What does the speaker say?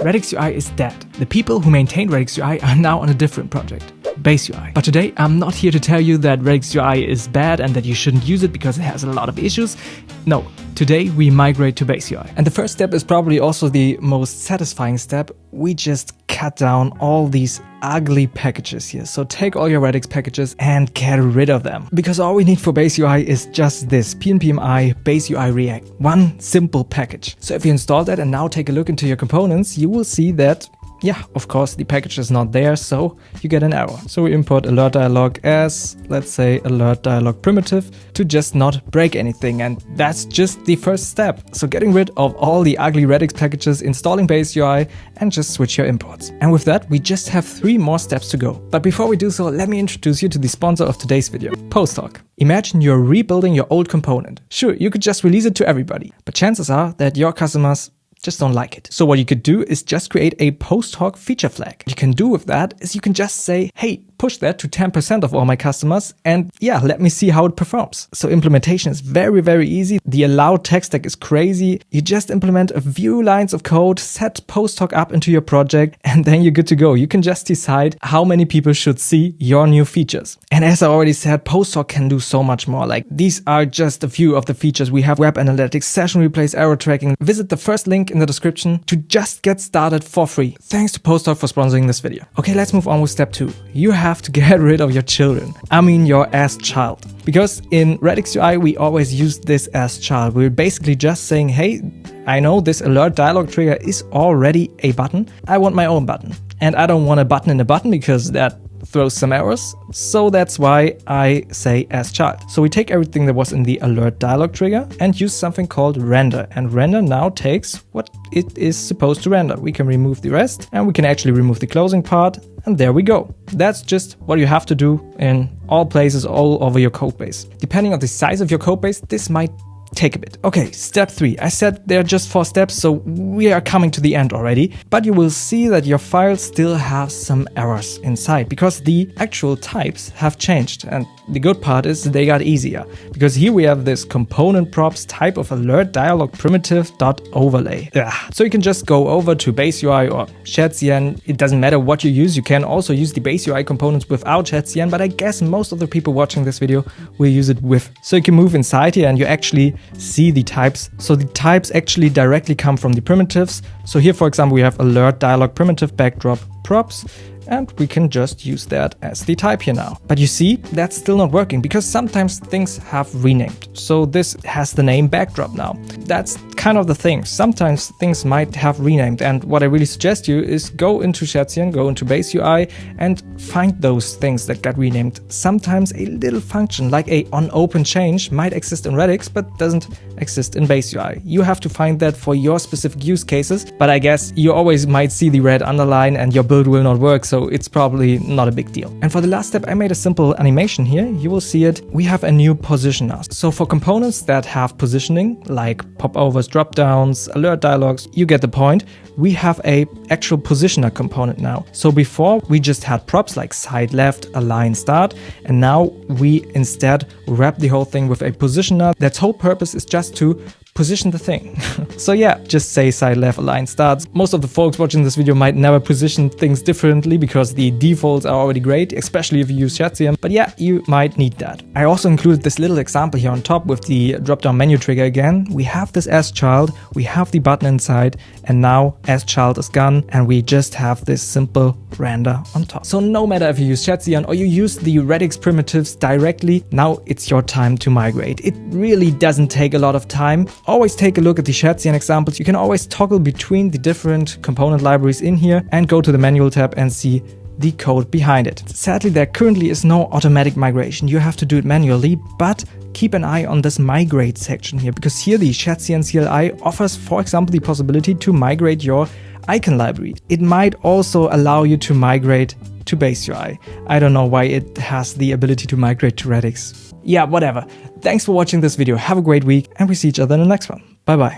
Radix UI is dead. The people who maintained Radix UI are now on a different project, Base UI. But today I'm not here to tell you that Radix UI is bad and that you shouldn't use it because it has a lot of issues. No, today we migrate to Base UI. And the first step is probably also the most satisfying step. We just cut down all these ugly packages here. So take all your Radix packages and get rid of them. Because all we need for Base UI is just this PNPMI Base UI React. One simple package. So if you install that and now take a look into your components, you will see that yeah, of course, the package is not there, so you get an error. So we import alert dialog as, let's say, alert dialog primitive to just not break anything. And that's just the first step. So getting rid of all the ugly Radix packages, installing Base UI, and just switch your imports. And with that, we just have 3 more steps to go. But before we do so, let me introduce you to the sponsor of today's video, Posthoc. Imagine you're rebuilding your old component. Sure, you could just release it to everybody, but chances are that your customers just don't like it. So what you could do is just create a post-hoc feature flag. What you can do with that is you can just say, hey, push that to 10% of all my customers and yeah, let me see how it performs. So implementation is very, very easy. The allowed tech stack is crazy. You just implement a few lines of code, set post-hoc up into your project, and then you're good to go. You can just decide how many people should see your new features. And as I already said, post-hoc can do so much more. Like these are just a few of the features. We have web analytics, session replays, error tracking. Visit the first link in the description to just get started for free. Thanks to Posthoc for sponsoring this video. Okay, let's move on with step 2. You have to get rid of your children. I mean your asChild. Because in Radix UI, we always use this asChild. We're basically just saying, hey, I know this alert dialog trigger is already a button. I want my own button. And I don't want a button in a button because that throws some errors. So that's why I say asChild. So we take everything that was in the alert dialog trigger and use something called render. And render now takes what it is supposed to render. We can remove the rest and we can actually remove the closing part. And there we go. That's just what you have to do in all places all over your code base. Depending on the size of your code base, this might take a bit. Okay, step 3. I said there are just 4 steps, so we are coming to the end already. But you will see that your files still have some errors inside because the actual types have changed. And the good part is they got easier because here we have this component props type of alert dialog primitive dot overlay. So you can just go over to Base UI or ShadCN. It doesn't matter what you use. You can also use the Base UI components without ShadCN, but I guess most of the people watching this video will use it with. So you can move inside here and you actually see the types. So the types actually directly come from the primitives. So here, for example, we have alert dialog primitive backdrop props, and we can just use that as the type here now. But you see, that's still not working because sometimes things have renamed. So this has the name backdrop now. That's kind of the thing. Sometimes things might have renamed. And what I really suggest you is go into ShadCN, go into Base UI and find those things that got renamed. Sometimes a little function like a onOpen change might exist in Radix, but doesn't exist in Base UI. You have to find that for your specific use cases. But I guess you always might see the red underline and your build will not work. So it's probably not a big deal. And for the last step, I made a simple animation here. You will see it. We have a new positioner. So for components that have positioning, like popovers, dropdowns, alert dialogs, you get the point. We have a actual positioner component now. So before we just had props like side left, align start, and now we instead wrap the whole thing with a positioner. That's whole purpose is just to position the thing. So yeah, just say side left align starts. Most of the folks watching this video might never position things differently because the defaults are already great, especially if you use ShadCN. But yeah, you might need that. I also included this little example here on top with the drop-down menu trigger again. We have this asChild, we have the button inside, and now asChild is gone, and we just have this simple render on top. So no matter if you use ShadCN or you use the Radix primitives directly, now it's your time to migrate. It really doesn't take a lot of time. Always take a look at the ShadCN examples. You can always toggle between the different component libraries in here and go to the manual tab and see the code behind it. Sadly, there currently is no automatic migration. You have to do it manually, but keep an eye on this migrate section here because here the ShadCN CLI offers, for example, the possibility to migrate your icon library. It might also allow you to migrate to Base UI. I don't know why it has the ability to migrate to Radix. Yeah, whatever. Thanks for watching this video. Have a great week and we see each other in the next one. Bye bye.